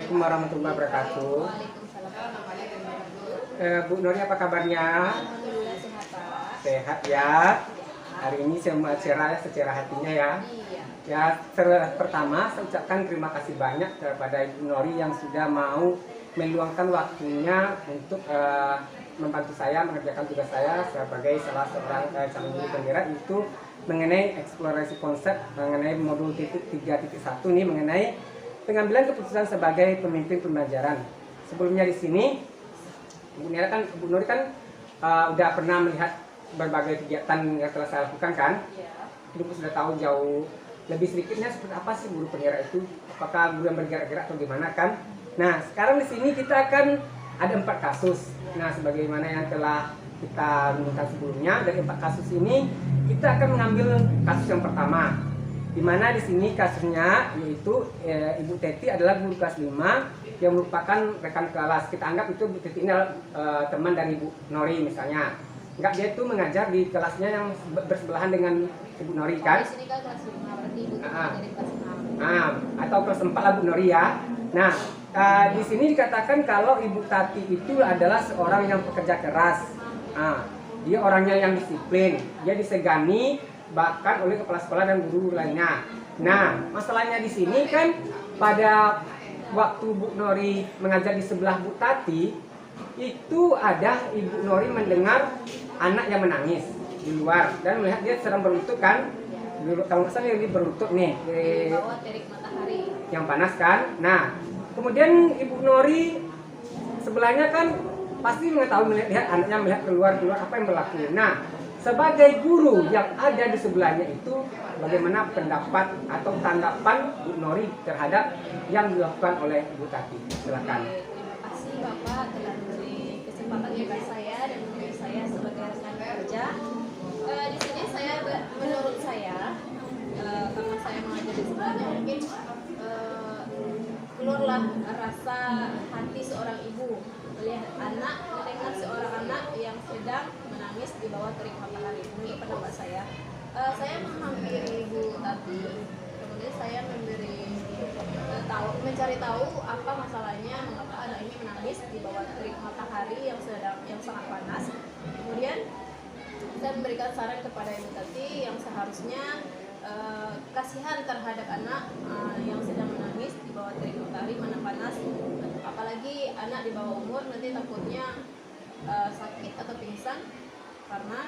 Assalamualaikum warahmatullahi wabarakatuh. Waalaikumsalam warahmatullahi wabarakatuh. Bu Nori, apa kabarnya? Alhamdulillah sehat, Pak. Sehat ya. Hari ini saya mau cerah secara hatinya ya. Iya. Ya, pertama saya ucapkan terima kasih banyak kepada Ibu Nori yang sudah mau meluangkan waktunya untuk membantu saya mengerjakan tugas saya sebagai salah seorang calon guru penggerak, itu mengenai eksplorasi konsep mengenai modul titik 3.1 nih, mengenai pengambilan keputusan sebagai pemimpin pembelajaran. Sebelumnya di sini Bu Nori kan udah pernah melihat berbagai kegiatan yang telah saya lakukan kan? Iya. Ibu sudah tahu jauh lebih sedikitnya seperti apa sih guru penggerak itu? Apakah guru yang bergerak-gerak atau gimana kan? Nah, sekarang di sini kita akan ada 4 kasus. Nah, sebagaimana yang telah kita minta sebelumnya, dari 4 kasus ini kita akan mengambil kasus yang pertama, di mana di sini kasusnya yaitu Ibu Teti adalah guru kelas 5 yang merupakan rekan kelas. Kita anggap itu Bu Teti ini teman dari Ibu Nori misalnya. Enggak, dia itu mengajar di kelasnya yang bersebelahan dengan Ibu Nori kan? Di sini kan kelas 5, berarti Ibu dari kelas 6. Atau kelas 4 lah Bu Nori ya. Nah, di sini dikatakan kalau Ibu Tati itu adalah seorang yang pekerja keras. Dia orangnya yang disiplin, dia disegani bahkan oleh kepala sekolah dan guru lainnya. Nah, masalahnya di sini kan pada waktu Bu Nori mengajar di sebelah Bu Tati, itu ada Ibu Nori mendengar anak yang menangis di luar dan melihat dia sedang berlutut kan. Kalau nggak salah dia berlutut nih Di bawah terik matahari yang panas kan. Nah, kemudian Ibu Nori sebelahnya kan pasti mengetahui, melihat anaknya melihat keluar apa yang berlaku. Nah, sebagai guru yang ada di sebelahnya itu, bagaimana pendapat atau tanggapan Bu Nori terhadap yang dilakukan oleh Ibu Tati? Silakan. Terima kasih Bapak telah memberi kesempatan kepada saya dan memberi saya sebagai rekan kerja. Di sini menurut saya, karena saya mengajar di sebelahnya, mungkin keluarlah rasa hati seorang ibu melihat mendengar seorang anak yang sedang menangis di bawah terik matahari. Menurut pendapat saya menghampiri Ibu Tati, kemudian saya mencari tahu apa masalahnya, mengapa anak ini menangis di bawah terik matahari yang sangat panas. Kemudian saya memberikan saran kepada Ibu Tati yang seharusnya kasihan terhadap anak yang sedang menangis di bawah terik matahari mana panas, apalagi anak di bawah umur, nanti takutnya sakit atau pingsan karena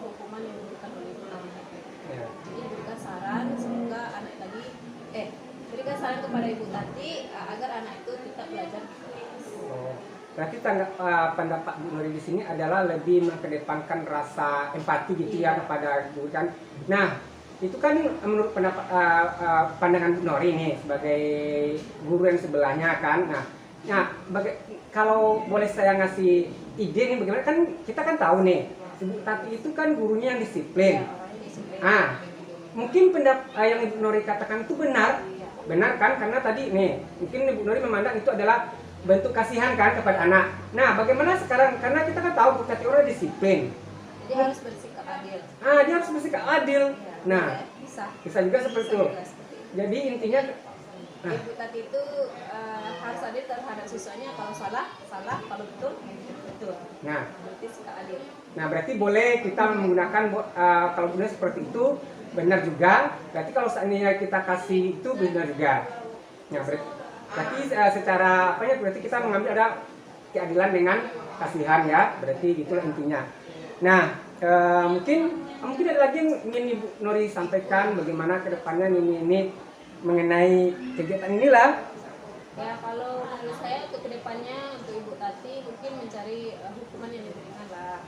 hukuman yang diberikan oleh Ibu Tati. Jadi berikan saran semoga anak tadi berikan saran kepada Ibu Tati agar anak itu tetap belajar. Berarti pendapat Bu Nori di sini adalah lebih mengedepankan rasa empati gitu ya kepada guru kan. Nah, itu kan menurut pendapat pandangan Bu Nori nih sebagai guru yang sebelahnya kan. Nah, kalau boleh saya ngasih ide nih, bagaimana kan kita kan tahu nih Ibu Tati itu kan gurunya yang disiplin. Mungkin yang Ibu Nori katakan itu benar kan, karena tadi nih mungkin Ibu Nori memandang itu adalah bentuk kasihan kan kepada anak. Nah, bagaimana sekarang, karena kita kan tahu Bu Tati orang disiplin. Dia harus bersikap adil. Dia harus bersikap adil. Nah, bisa juga seperti itu. Jadi intinya Ibu Tati itu harus adil terhadap siswanya. Kalau salah, kalau betul. Nah, berarti sikap adil. Nah, berarti boleh kita menggunakan kalau benar seperti itu benar juga. Berarti kalau seandainya kita kasih itu benar juga. Nah, berarti secara berarti kita mengambil ada keadilan dengan kasihan ya. Berarti itulah intinya. Nah, mungkin ada lagi yang ingin Ibu Nori sampaikan bagaimana kedepannya ini mengenai kegiatan inilah. Ya, kalau menurut saya untuk kedepannya untuk Ibu Tati mungkin mencari hukuman yang lebih ringan lah,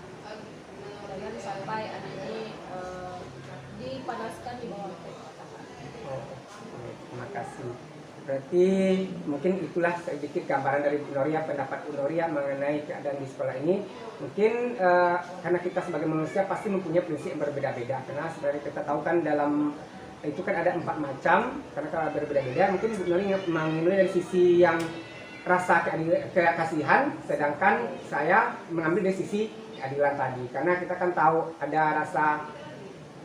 jangan sampai anak ini dipanaskan di bawah terik matahari. Terima kasih. Berarti mungkin itulah sedikit gambaran dari Bu Nori, pendapat Bu Nori mengenai keadaan di sekolah ini. Mungkin karena kita sebagai manusia pasti mempunyai prinsip yang berbeda-beda. Karena sebenarnya kita tahu kan dalam itu kan ada 4 macam, karena kalau berbeda-beda. Mungkin Bu Nori mengambil dari sisi yang rasa kasihan, sedangkan saya mengambil dari sisi keadilan tadi. Karena kita kan tahu ada rasa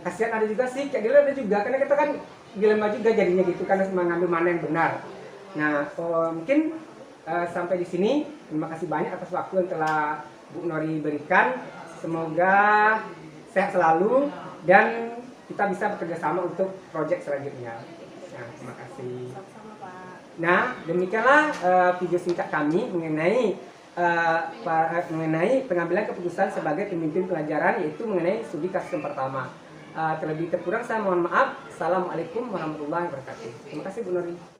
kasihan, ada juga sih keadilan, ada juga. Karena kita kan dilema juga jadinya gitu, karena mengambil mana yang benar. Nah, mungkin sampai di sini. Terima kasih banyak atas waktu yang telah Bu Nori berikan. Semoga sehat selalu dan kita bisa bekerja sama untuk proyek selanjutnya. Nah, terima kasih. Sama-sama, Pak. Nah, demikianlah video singkat kami mengenai pengambilan keputusan sebagai pemimpin pelajaran, yaitu mengenai studi kasus yang pertama. Terlebih terkurang saya mohon maaf. Assalamualaikum warahmatullahi wabarakatuh. Terima kasih Bu Nori.